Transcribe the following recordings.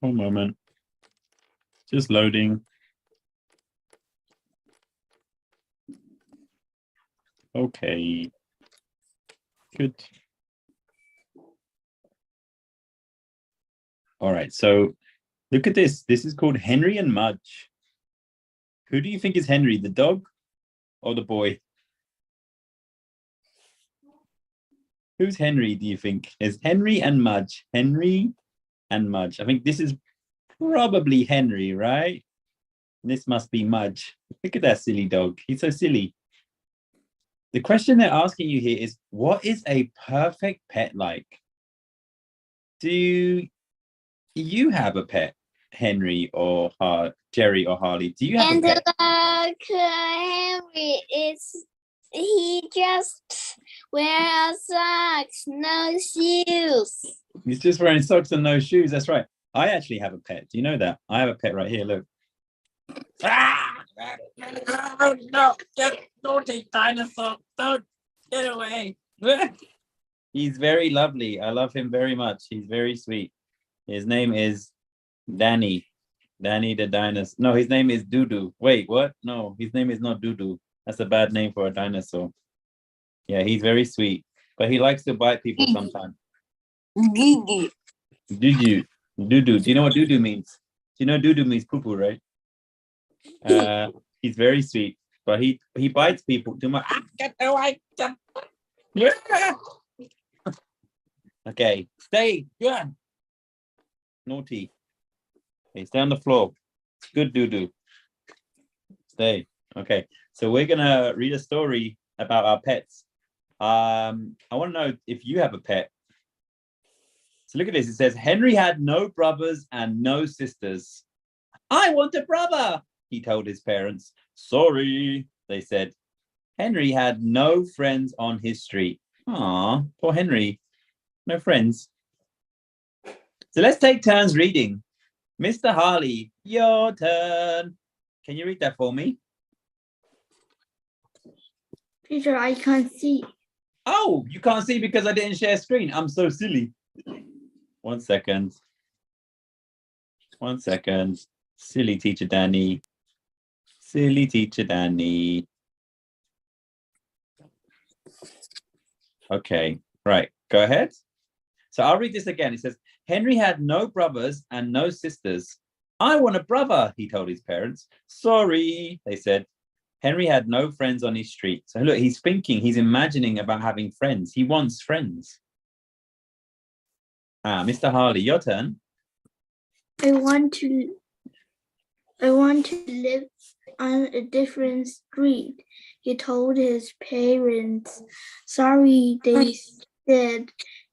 One moment. Just loading. Okay. Good. All right. So look at this. This is called Henry and Mudge. Who do you think is Henry, the dog or the boy? Who's Henry, do you think? Is Henry and Mudge. Henry and Mudge. I think this is probably Henry, right? This must be Mudge. Look at that silly dog. He's so silly. The question they're asking you here is, what is a perfect pet like? Do you have a pet, Henry or Jerry or Harley? Do you have a pet? Henry he just wears socks, no shoes. He's just wearing socks and no shoes. That's right. I actually have a pet. Do you know that? I have a pet right here. Look. No, don't take dinosaur. Don't get away. He's very lovely. I love him very much. He's very sweet. His name is Danny. Danny the dinosaur. No, his name is Doodoo. Wait, what? No, his name is not Doodoo. That's a bad name for a dinosaur. Yeah, he's very sweet, but he likes to bite people sometimes. Gigi. Doodoo. Doodoo. Do you know what doodoo means? Do you know doodoo means poo-poo, right? He's very sweet, but he bites people too much. Get away. Okay, stay. Good. Naughty. Okay, stay on the floor. Good doodoo. Stay. Okay, so we're gonna read a story about our pets. I want to know if you have a pet. So look at this. It says Henry had no brothers and no sisters. I want a brother, he told his parents. Sorry, they said. Henry had no friends on his street. Aw, poor Henry. No friends. So let's take turns reading. Mr. Harley, your turn. Can you read that for me? Peter, I can't see. Oh, you can't see because I didn't share screen. I'm so silly. 1 second. 1 second. Silly teacher Danny. Silly teacher Danny. Okay, right. Go ahead. So I'll read this again. It says, Henry had no brothers and no sisters. I want a brother, he told his parents. Sorry, they said. Henry had no friends on his street. So look, he's thinking, he's imagining about having friends. He wants friends. Mr. Harley, your turn. I want to live on a different street, he told his parents. Sorry, they said.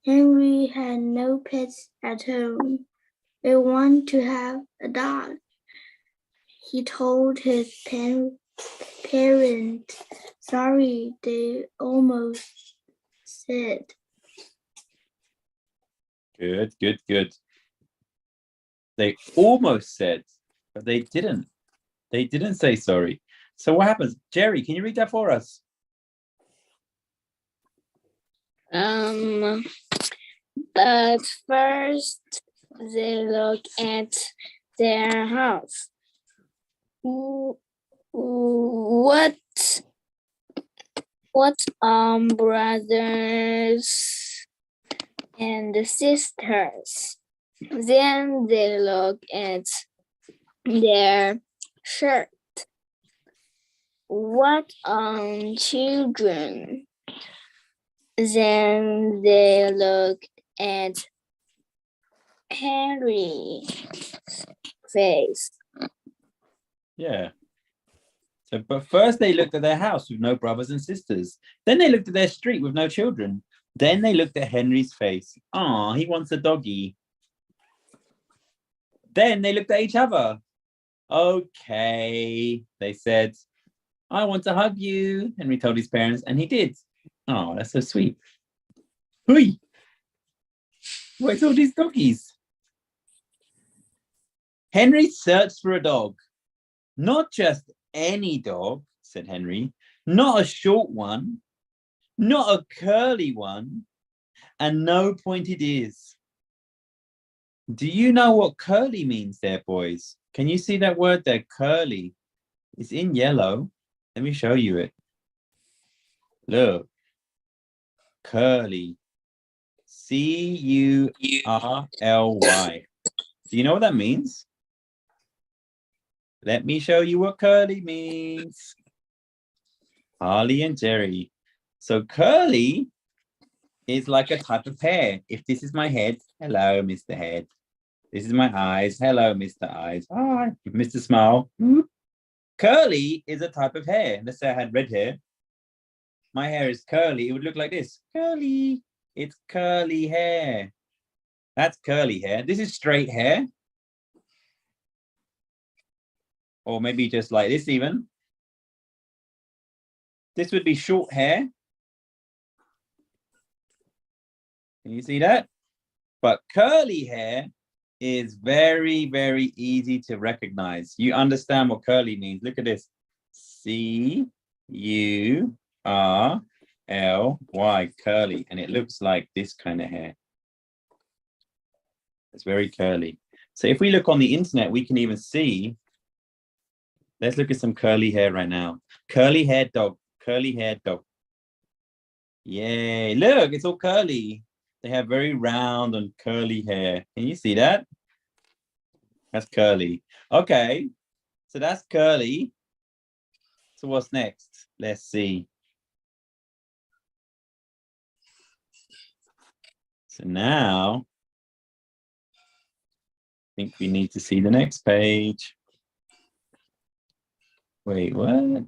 Henry had no pets at home. I want to have a dog, he told his parents. Sorry, they almost said. Good, good, good. They almost said, but they didn't. They didn't say sorry. So what happens? Jerry, can you read that for us? But first they look at their house. What brothers and sisters? Then they look at their shirt. What children? Then they look at Henry's face. Yeah. So, but first they looked at their house with no brothers and sisters. Then they looked at their street with no children. Then they looked at Henry's face. Ah, he wants a doggy. Then they looked at each other. Okay, they said, I want to hug you, Henry told his parents, and he did. Oh, that's so sweet. Hui! Where's all these doggies? Henry searched for a dog. Not just any dog, said Henry. Not a short one, not a curly one, and no pointed ears. Do you know what curly means there, boys? Can you see that word there, curly? It's in yellow. Let me show you it. Look. Curly. C-U-R-L-Y. Do you know what that means? Let me show you what curly means. Harley and Jerry. So curly is like a type of hair. If this is my head, hello, Mr. Head. This is my eyes. Hello, Mr. Eyes. Hi, Mr. Smile. Curly is a type of hair. Let's say I had red hair. My hair is curly. It would look like this. Curly. It's curly hair. That's curly hair. This is straight hair. Or maybe just like this even. This would be short hair. Can you see that? But curly hair is very, very easy to recognize. You understand what curly means. Look at this. C-U-R-L-Y, curly. And it looks like this kind of hair. It's very curly. So if we look on the internet, we can even see. Let's look at some curly hair right now. Curly haired dog. Curly haired dog. Yay. Look, it's all curly. They have very round and curly hair. Can you see that? That's curly. Okay. So that's curly. So what's next? Let's see. So now, I think we need to see the next page. Wait, what?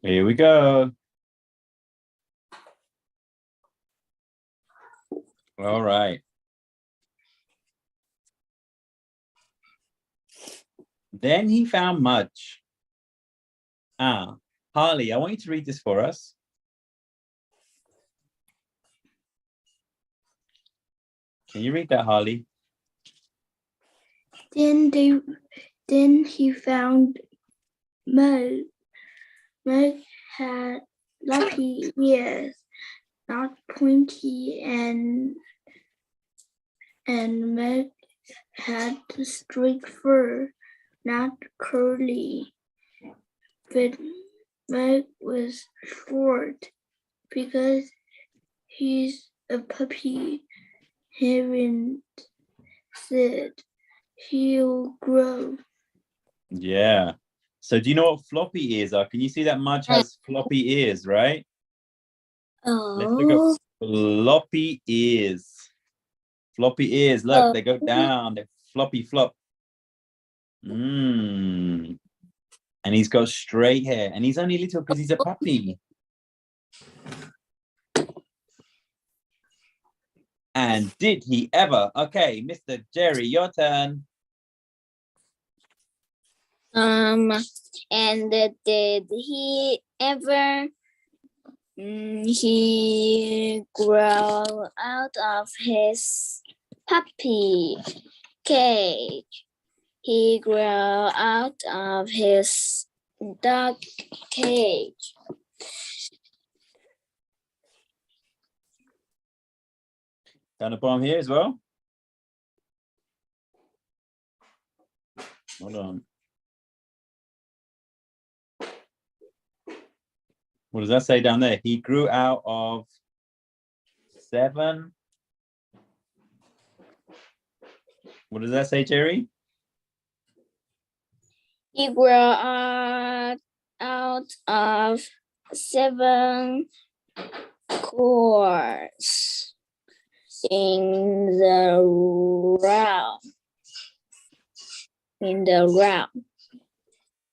Here we go. All right. Then he found Mudge. Harley, I want you to read this for us. Can you read that, Harley? Then he found Mud. Mud had lumpy ears, not pointy, and Mud had straight fur, not curly. But Mud was short because he's a puppy. Heron said he'll grow. Yeah. So do you know what floppy ears are? Can you see that Mudge has floppy ears, right? Let's look Oh, at floppy ears. Floppy ears, look, they go down, they floppy flop. And he's got straight hair, and he's only little because he's a puppy. And did he ever? Okay, Mr. Jerry, your turn. And did he ever he grow out of his puppy cage? He grew out of his dog cage. Down the bottom here as well. Hold on. What does that say down there? He grew out of 7. What does that say, Jerry? He grew out of 7 cords in the round.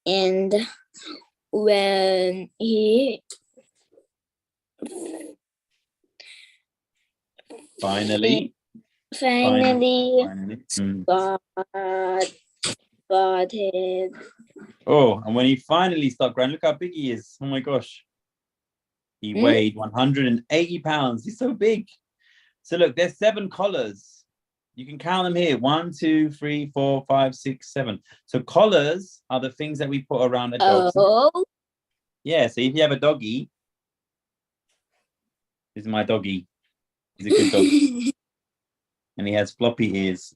And when he Finally. spotted. Oh, and when he finally stopped growing, look how big he is. Oh my gosh. He weighed 180 pounds. He's so big. So look, there's 7 collars You can count them here. 1, 2, 3, 4, 5, 6, 7. So collars are the things that we put around a dog. Oh, Yeah, so if you have a doggy, this is my doggy. He's a good doggy. And he has floppy ears.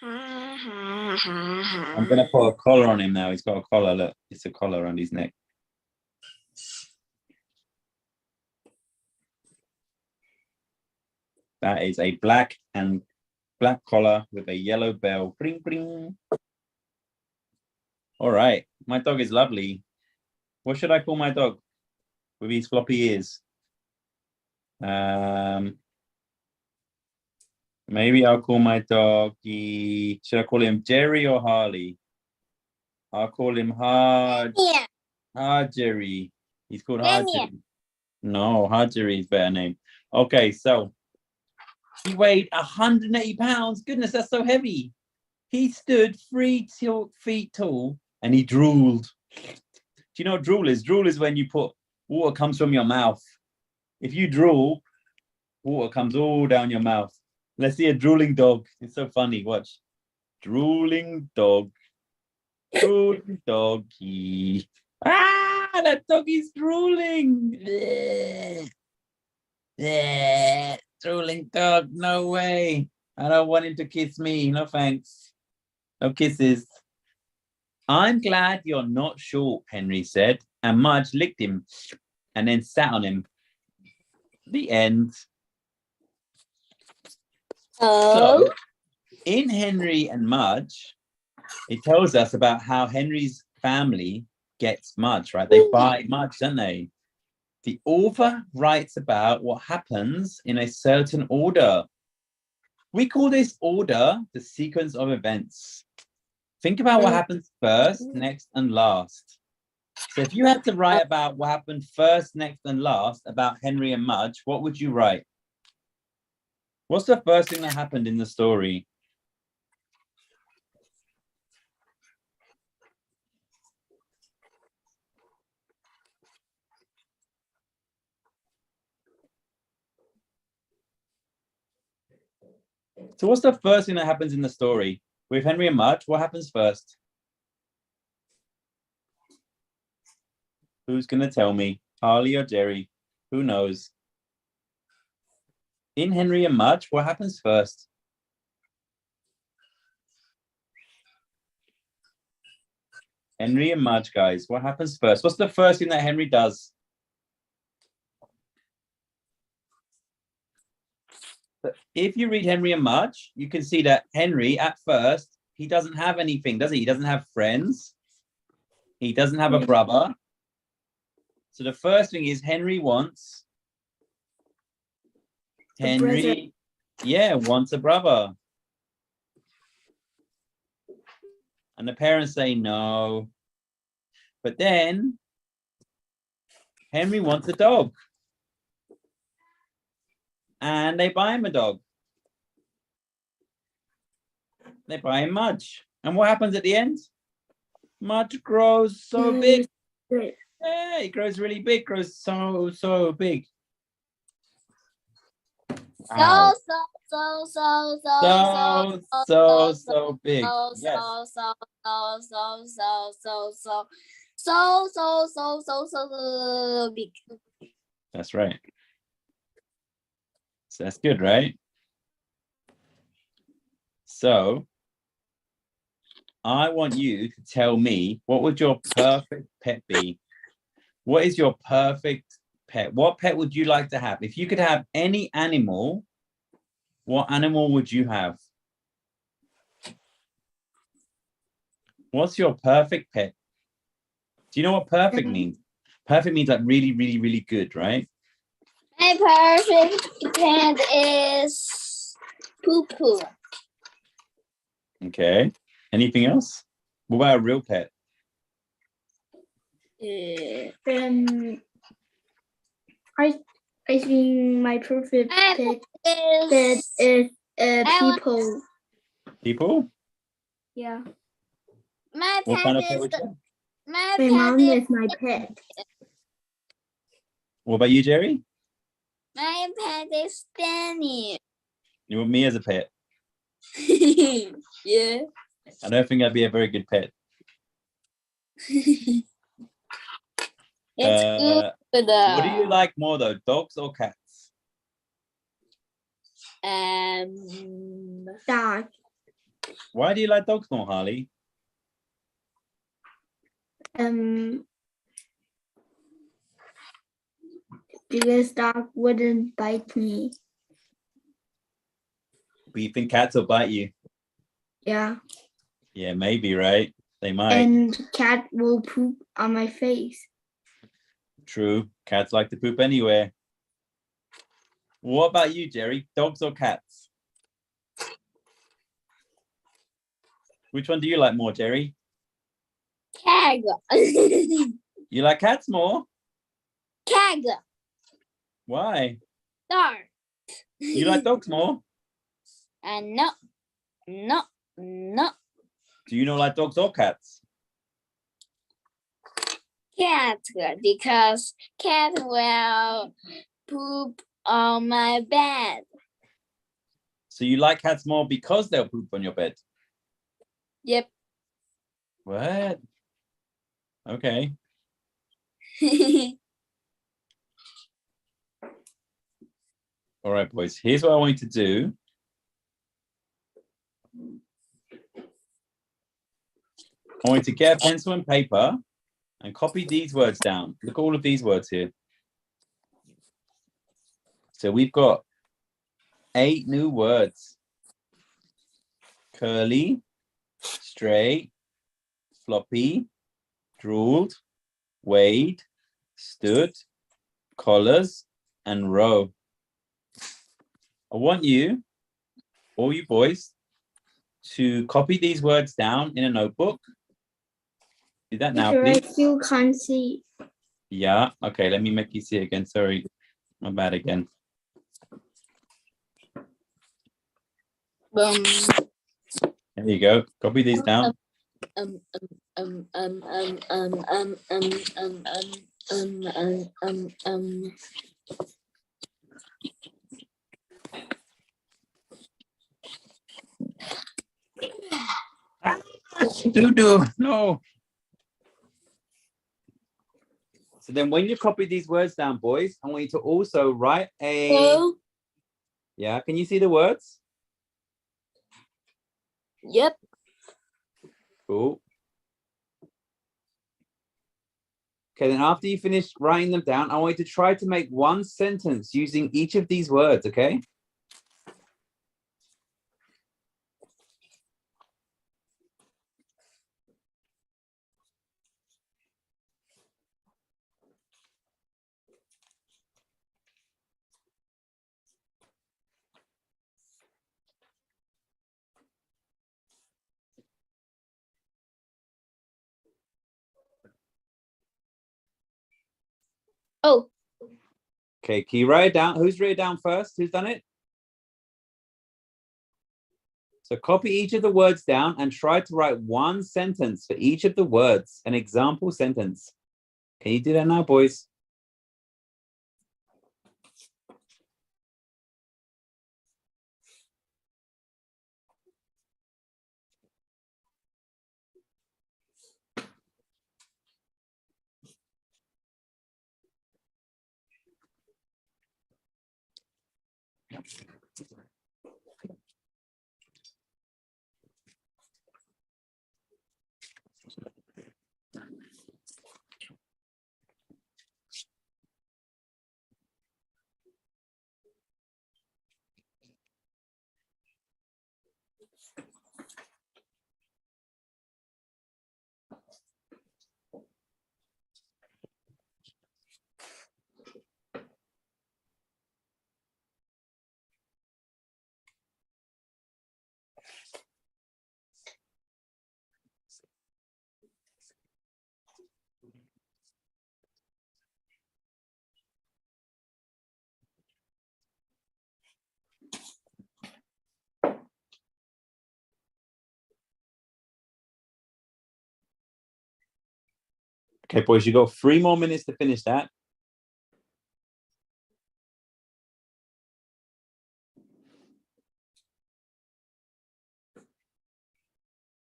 I'm going to put a collar on him now. He's got a collar. Look, it's a collar around his neck. That is a black collar with a yellow bell. Bring, bring. All right. My dog is lovely. What should I call my dog with his floppy ears? Maybe I'll call my doggy. Should I call him Jerry or Harley? I'll call him yeah. Jerry. He's called Daniel. Jerry. No, Jerry is a better name. Okay, so he weighed 180 pounds. Goodness, that's so heavy. He stood 3 feet tall and he drooled. Do you know what drool is? Drool is when you put water comes from your mouth. If you drool, water comes all down your mouth. Let's see a drooling dog. It's so funny. Watch. Drooling dog. Drooling doggy. Ah, that doggy's drooling. Yeah, drooling dog. No way. I don't want him to kiss me. No thanks. No kisses. I'm glad you're not short, Henry said, and Mudge licked him and then sat on him. The end. Oh, So, in Henry and Mudge, it tells us about how Henry's family gets Mudge, right? They buy Mudge, don't they? The author writes about what happens in a certain order. We call this order the sequence of events. Think about what happens first, next, and last. So if you had to write about what happened first, next, and last about Henry and Mudge, what would you write? What's the first thing that happened in the story? So what's the first thing that happens in the story? With Henry and Mudge, what happens first? Who's going to tell me? Harley or Jerry? Who knows? In Henry and Mudge, what happens first? Henry and Mudge, guys, what happens first? What's the first thing that Henry does? If you read Henry and Mudge, you can see that Henry, at first, he doesn't have anything, does he? He doesn't have friends. He doesn't have a brother. So the first thing is Henry wants... Henry, yeah, wants a brother. And the parents say no. But then Henry wants a dog. And they buy him a dog. They buy him Mudge. And what happens at the end? Mudge grows so big. Yeah, he grows really big, grows so big. Wow. So big. Yes. So big. That's right. So that's good, right? So I want you to tell me, what would your perfect pet be? What is your perfect pet? What pet would you like to have? If you could have any animal, what animal would you have? What's your perfect pet? Do you know what perfect means? Perfect means like really, really, really good, right? My perfect pet is poo poo. Okay. Anything else? What about a real pet? I think my perfect My pet pet is I people. People? Yeah. my What kind of pet pet is would you have? my My pet mom is is my pet. What about you, Jerry? my pet is Danny. You want me as a pet? Yeah. I don't think that'd be a very good pet. It's good. What do you like more though, dogs or cats? Dog. Why do you like dogs more, Harley? Because dog wouldn't bite me. But you think cats will bite you? Yeah. Yeah, maybe, right? They might. And cat will poop on my face. True. Cats like to poop anywhere. What about you, Jerry? Dogs or cats? Which one do you like more, Jerry? Cag. You like cats more? Cag. Why? Dog. You like dogs more? No. No. No. Do you not like dogs or cats? Cat, because cat will poop on my bed. So you like cats more because they'll poop on your bed? Yep. What? Okay. All right, boys. Here's what I want you to do. I want you to get a pencil and paper and copy these words down. Look at all of these words here. So we've got 8 new words. Curly, straight, floppy, drooled, wade, stood, collars, and row. I want you, all you boys, to copy these words down in a notebook. Do that now, Teacher, I please. still can't see. Yeah, okay, let me make you see it again. Sorry, my bad again. Boom. There you go. Copy these down. Um. Doo-doo, no. So then when you copy these words down, boys, I want you to also write a... Oh, Yeah, can you see the words? yep. Cool. Okay, then after you finish writing them down, I want you to try to make one sentence using each of these words, okay? Oh, Okay, can you write it down? Who's written it down first? Who's done it? So copy each of the words down and try to write one sentence for each of the words, an example sentence. Can you do that now, boys? Okay, boys, you got 3 more minutes to finish that.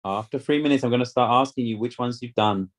After 3 minutes, I'm going to start asking you which ones you've done.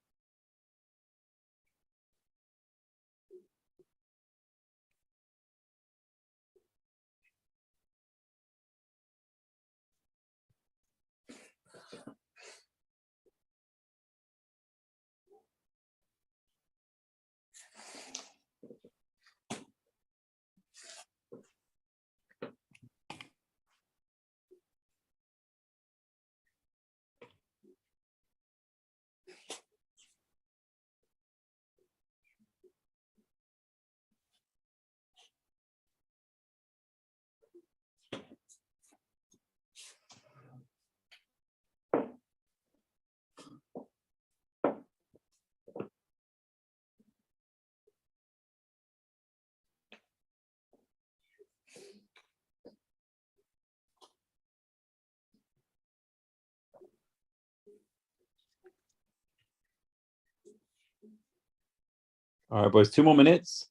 All right, boys, 2 more minutes.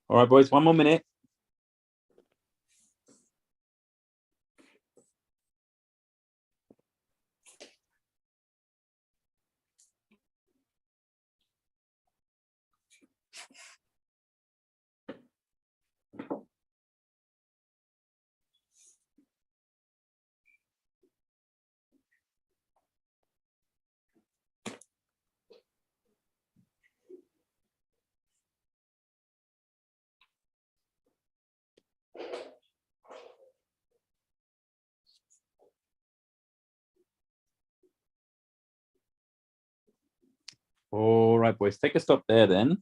All right, boys, 1 more minute. All right, boys, take a stop there then.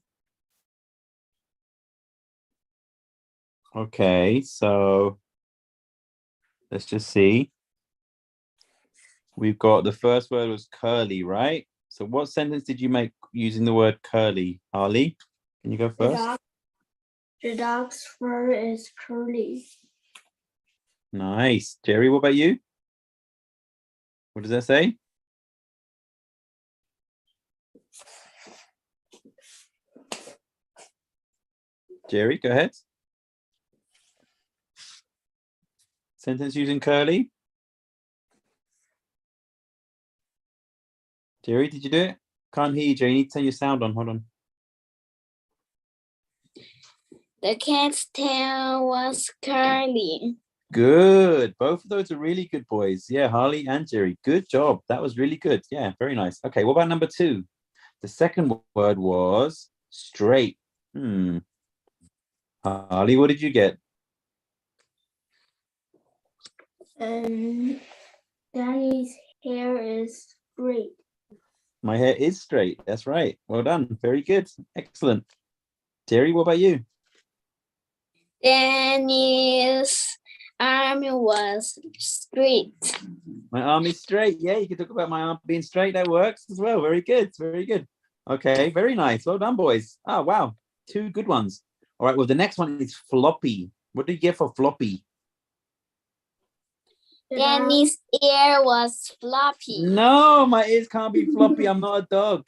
Okay, so let's just see. We've got the first word was curly, right? So what sentence did you make using the word curly? Harley, can you go first? The dog's fur is curly. Nice. Jerry, what about you? What does that say? Jerry, go ahead. Sentence using curly. Jerry, did you do it? Can't hear you, Jerry. You need to turn your sound on. Hold on. The cat's tail was curly. Good. Both of those are really good, boys. Yeah, Harley and Jerry. Good job. That was really good. Yeah, very nice. Okay, what about number 2? The second word was straight. Harley, what did you get? Danny's hair is straight. My hair is straight. That's right. Well done. Very good. Excellent. Jerry, what about you? Danny's arm was straight. My arm is straight. Yeah, you can talk about my arm being straight. That works as well. Very good. Very good. Okay, very nice. Well done, boys. Oh, wow. 2 good ones. All right, well, the next one is floppy. What do you get for floppy? Danny's ear was floppy. No, my ears can't be floppy. I'm not a dog.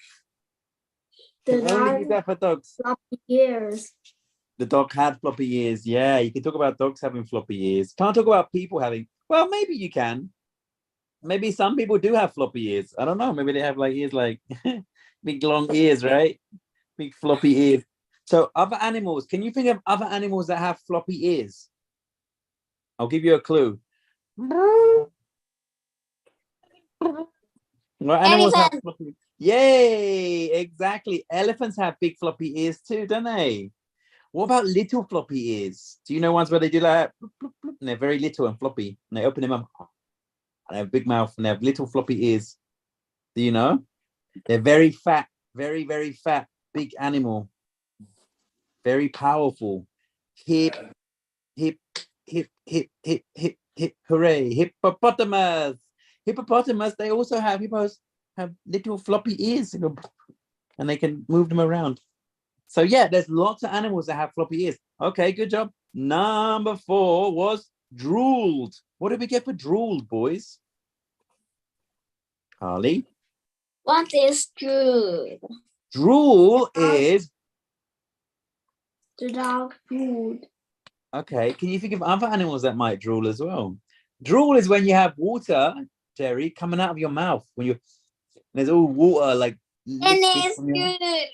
The Can only use dog that for dogs. floppy ears. The dog had floppy ears. Yeah, you can talk about dogs having floppy ears. Can't talk about people having. Well, maybe you can. Maybe some people do have floppy ears. I don't know. Maybe they have like ears like big long ears, right? Big floppy ears. So other animals, can you think of other animals that have floppy ears? I'll give you a clue. What animals have floppy? Yay! Exactly. Elephants have big floppy ears too, don't they? What about little floppy ears? Do you know ones where they do like bloop, bloop, bloop, and they're very little and floppy, and they open them up, and they have a big mouth and they have little floppy ears? Do you know? They're very fat, very, very fat, big animal. Very powerful. Hip, hip, hip, hip, hip, hip, hip, hooray. Hippopotamus. Hippopotamus, they also have, hippos have little floppy ears, and they can move them around. So yeah, there's lots of animals that have floppy ears. Okay, good job. Number 4 was drooled. What did we get for drooled, boys? Harley? What is true? Drool is, The dog drooled. okay, can you think of other animals that might drool as well? Drool is when you have water, Jerry, coming out of your mouth. When you there's all water like And liquid it's from your mouth. good.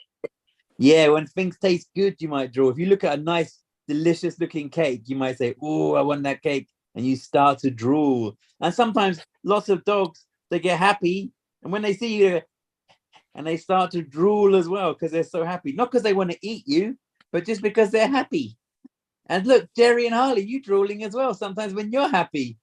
Yeah, when things taste good, you might drool. If you look at a nice, delicious looking cake, you might say, "Oh, I want that cake," and you start to drool. And sometimes lots of dogs, they get happy, and when they see you, and they start to drool as well because they're so happy. Not because they want to eat you, but just because they're happy. And look, Jerry and Harley, you drooling as well. Sometimes when you're happy,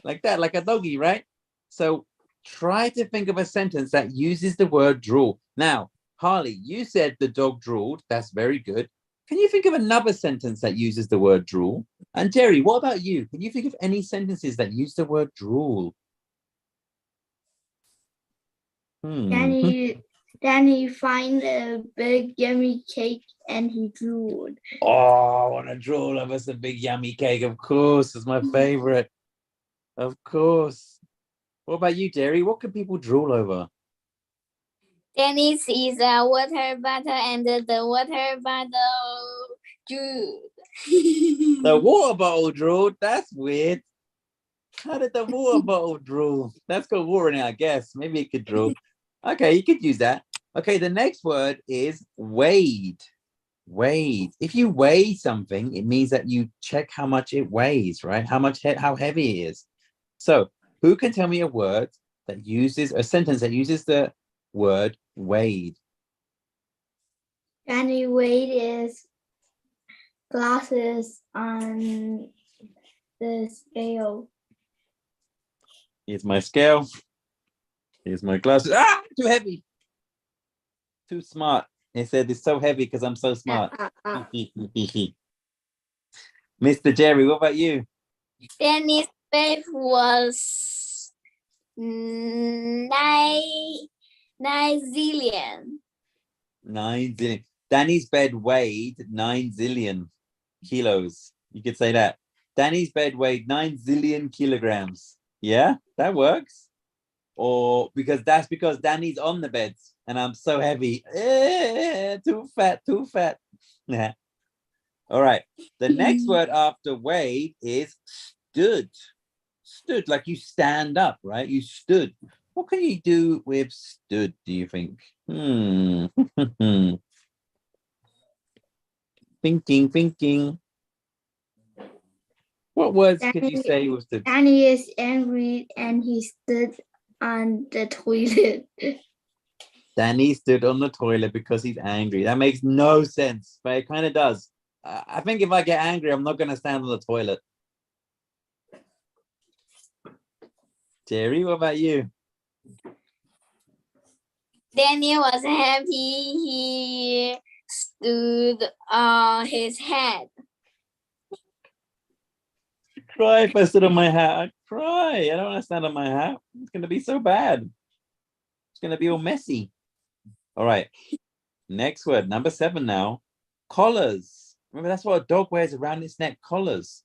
like that, like a doggy, right? So try to think of a sentence that uses the word drool. Now, Harley, you said the dog drooled. That's very good. Can you think of another sentence that uses the word drool? And Jerry, what about you? Can you think of any sentences that use the word drool? Danny find a big yummy cake and he drooled. Oh, I want to drool over some big yummy cake. Of course, it's my favorite. Of course. What about you, Jerry? What can people drool over? Dennis is a water bottle and the water bottle drool. The water bottle drool? That's weird. How did the water bottle drool? That's got water in it, I guess. Maybe it could drool. Okay, you could use that. Okay, the next word is weighed. Weighed. If you weigh something, it means that you check how much it weighs, right? How heavy it is. So, who can tell me a word that uses a sentence that uses the word weighed? Danny weighed his glasses on the scale. Here's my scale. Here's my glasses. Ah, too heavy. Too smart. He said it's so heavy because I'm so smart. Mr. Jerry, what about you? Dennis' weight was 9 zillion. 9 zillion. Danny's bed weighed 9 zillion kilos. You could say that. Danny's bed weighed 9 zillion kilograms. Yeah, that works. Or because Danny's on the bed and I'm so heavy. Too fat, too fat. Yeah. All right. The next word after weighed is stood. Stood, like you stand up, right? You stood. What can you do with stood, do you think? Thinking. What words could you say with the Danny is angry and he stood on the toilet. Danny stood on the toilet because he's angry? That makes no sense, but it kind of does. I think if I get angry, I'm not going to stand on the toilet. Jerry, what about you? Danny was happy. He stood on his head. Cry if I stood on my hat. I'd cry. I don't want to stand on my hat. It's going to be so bad. It's going to be all messy. All right. Next word, number 7 now. Collars. Remember, that's what a dog wears around its neck. Collars.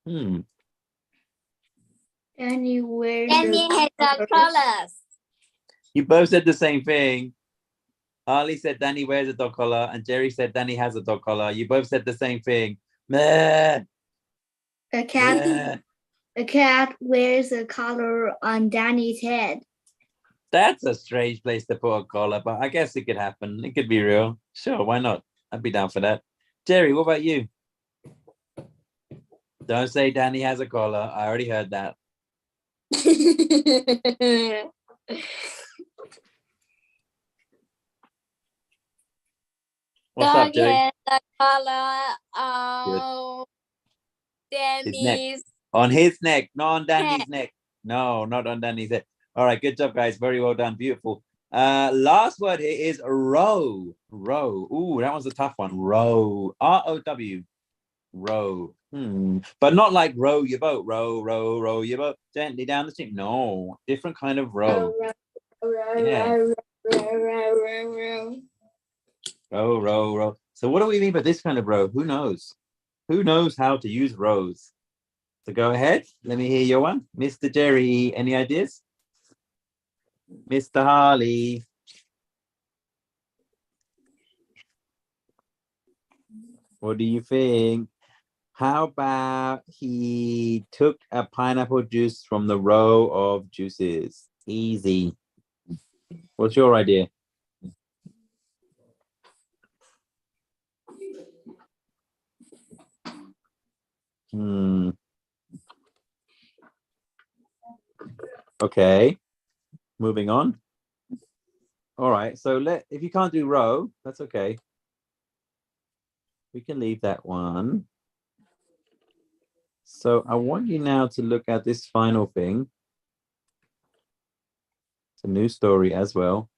Danny wears Danny has the collars. You both said the same thing. Harley said Danny wears a dog collar, and Jerry said Danny has a dog collar. You both said the same thing. Meh. A cat. Meh. A cat wears a collar on Danny's head. That's a strange place to put a collar, but I guess it could happen. It could be real. Sure, why not? I'd be down for that. Jerry, what about you? Don't say Danny has a collar. I already heard that. What's Dog up, Jerry? has the collar on Danny's On his neck, not on Danny's neck. No, not on Danny's head. All right, good job, guys. Very well done. Beautiful. Last word here is row. Row. Ooh, that was a tough one. Row. R-O-W. Row. But not like row your boat. Row, row, row your boat gently down the stream. No, different kind of row. Yeah. Row, row, row. So what do we mean by this kind of row? Who knows? Who knows how to use rows? So go ahead. Let me hear your one. Mr. Jerry, any ideas? Mr. Harley. What do you think? How about he took a pineapple juice from the row of juices? Easy. What's your idea? Okay. Moving on. All right. So if you can't do row, that's okay. We can leave that one. So I want you now to look at this final thing. It's a new story as well.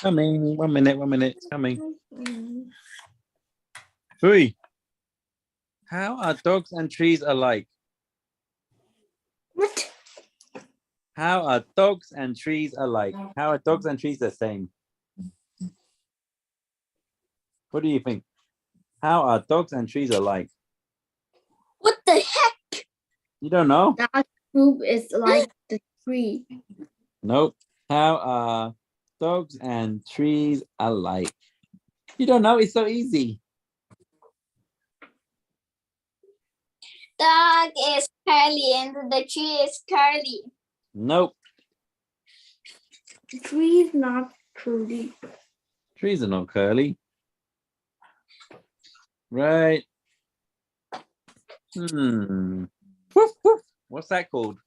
Coming. 1 minute. 1 minute. It's coming. Three. How are dogs and trees alike? What? How are dogs and trees alike? How are dogs and trees the same? What do you think? How are dogs and trees alike? What the heck? You don't know? That group is like the tree. Nope. How are dogs and trees alike? You don't know? It's so easy. Dog is curly and the tree is curly. Nope. The tree is not curly. Trees are not curly. Right. Woof, woof. What's that called?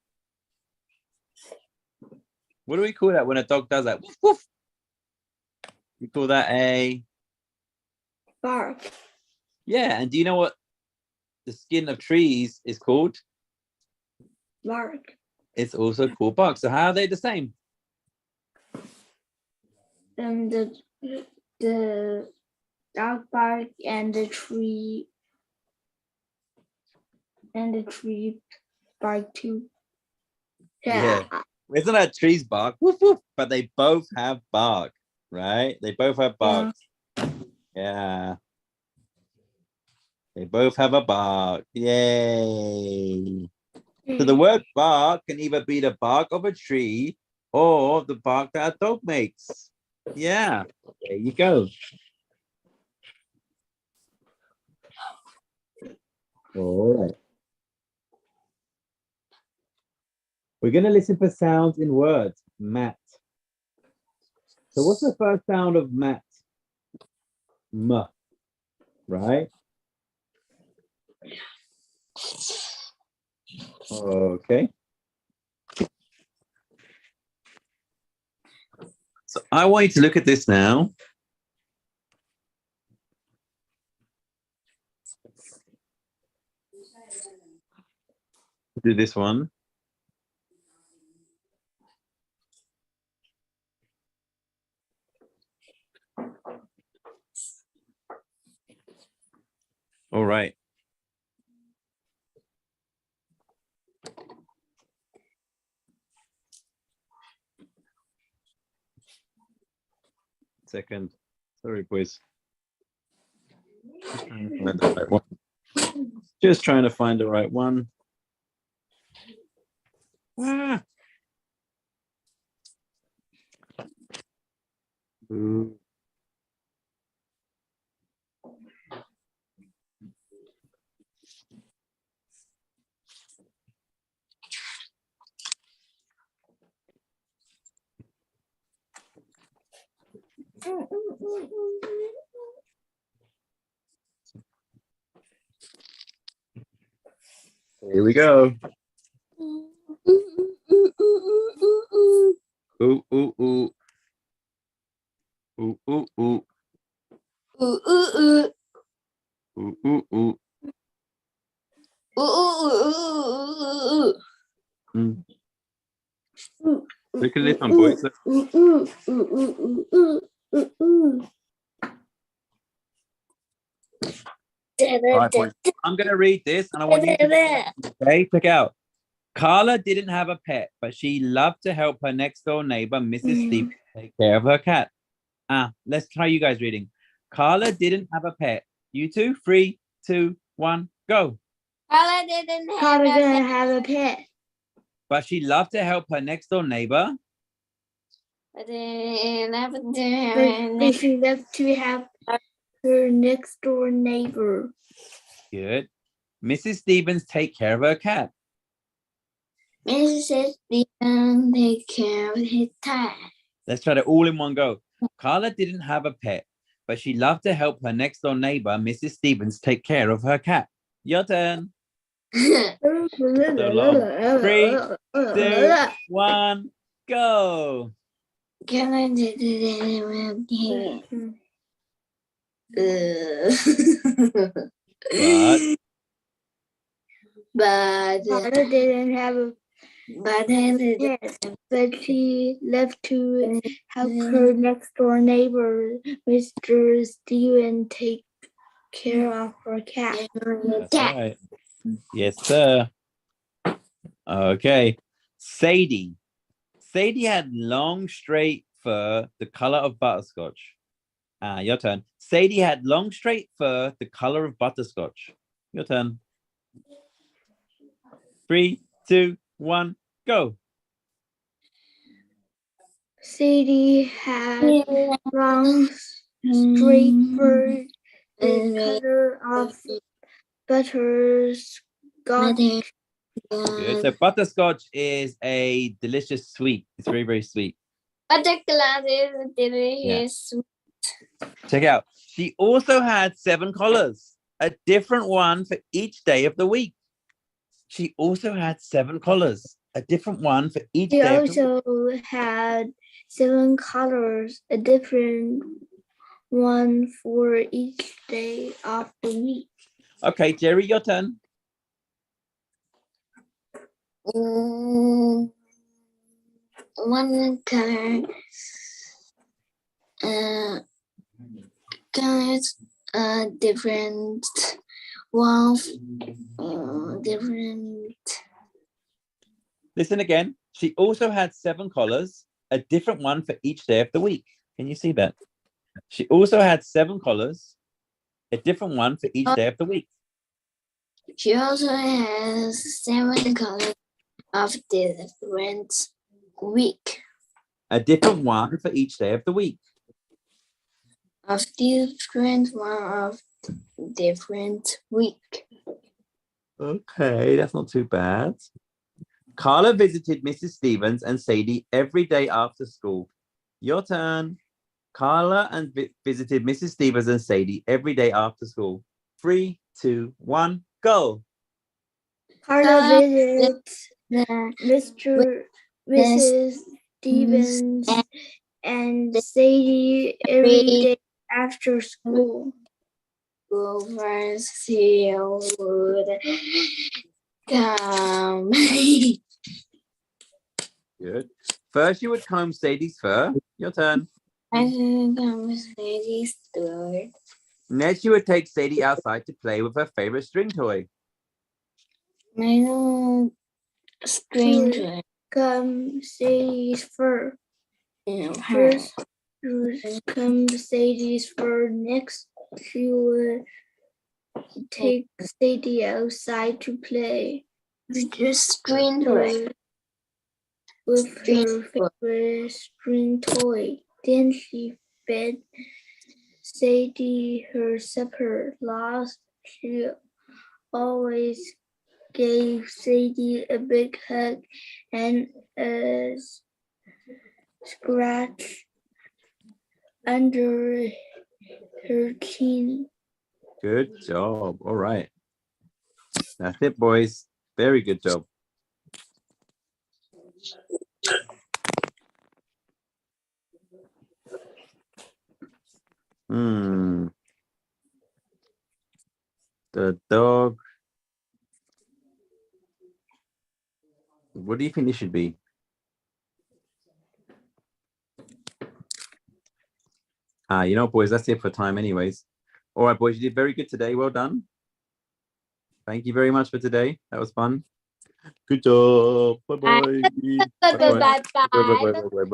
What do we call that when a dog does that? Woof, woof. We call that a... Bark. Yeah, and do you know what the skin of trees is called? Bark. It's also called bark. So how are they the same? And the dog bark and the tree bark too. Yeah. Isn't that trees bark? Woof, woof. But they both have bark, right? They both have bark. Yeah. They both have a bark. Yay. So the word bark can either be the bark of a tree or the bark that a dog makes. Yeah. There you go. All right. We're going to listen for sounds in words. Mat. So what's the first sound of mat? M. Right? Okay. So I want you to look at this now. Do this one. All right. Second. Sorry, boys. Just trying to find the right one. Ah. Ooh. Here we go. Ooh, ooh, ooh. Ooh, ooh, ooh. Ooh, ooh, ooh. Ooh, ooh, ooh. Ooh, ooh, ooh, ooh, Mm. Look at this one, boys. All right, boys. I'm going to read this and I want you to, okay, check out. Carla didn't have a pet, but she loved to help her next door neighbor, Mrs. Stevens, take care of her cat. Let's try you guys reading. Carla didn't have a pet. You two, 3, 2, 1, go. Carla didn't Carla didn't have a pet, But she loved to help her next door neighbor. but she loved to have her next door neighbor. Good. Mrs. Stevens take care of her cat. Mrs. Stevens take care of his cat. Let's try it all in one go. Carla didn't have a pet, but she loved to help her next door neighbor, Mrs. Stevens, take care of her cat. Your turn. So long. 3, 2, 1, go. Carla didn't But Carla didn't have a pet, but she loved to help her next door neighbor, Mr. Steven, take care of her cat. that's right. Yes, sir. Okay. Sadie. Sadie had long, straight fur, the color of butterscotch. Your turn. Sadie had long, straight fur, the color of butterscotch. Your turn. 3, 2, 1, go. Sadie had long, straight fur, the color of butterscotch. Good. So butterscotch is a delicious sweet. It's very, very sweet. Buttercotch is delicious. Check it out. She also had 7 collars, a different one for each day of the week. She also had 7 collars, a different one for each She day of the week. also had 7 colors, a different one for each day of the week. Okay, Jerry, your turn. One color. Colors different. One different. Listen again. She also had 7 collars, a different one for each day of the week. Can you see that? She also had 7 collars, a different one for each day of the week. She also has 7 colors of different week. A different one for each day of the week. Of different one of different week. Okay, that's not too bad. Carla visited Mrs. Stevens and Sadie every day after school. Your turn. Carla visited Mrs. Stevens and Sadie every day after school. 3, 2, 1, go. Carla visits Mrs. Stevens and Sadie every day after school. First, she would come. Good. First, you would comb Sadie's fur. Your turn. I should come Sadie's store. Next, you would take Sadie outside to play with her favorite string toy. My stranger. Come Sadie's fur. First, Come Sadie's fur. Next, she would take Sadie outside to play just stranger. with her favorite string toy. Then she fed Sadie her supper. Last, she always gave Sadie a big hug and a scratch under her chin. Good job. All right. That's it, boys. Very good job. The dog. What do you think this should be? You know, boys, that's it for time anyways. All right, boys, you did very good today. Well done. Thank you very much for today. That was fun. Good job. Bye-bye. Bye bye bye. Bye-bye.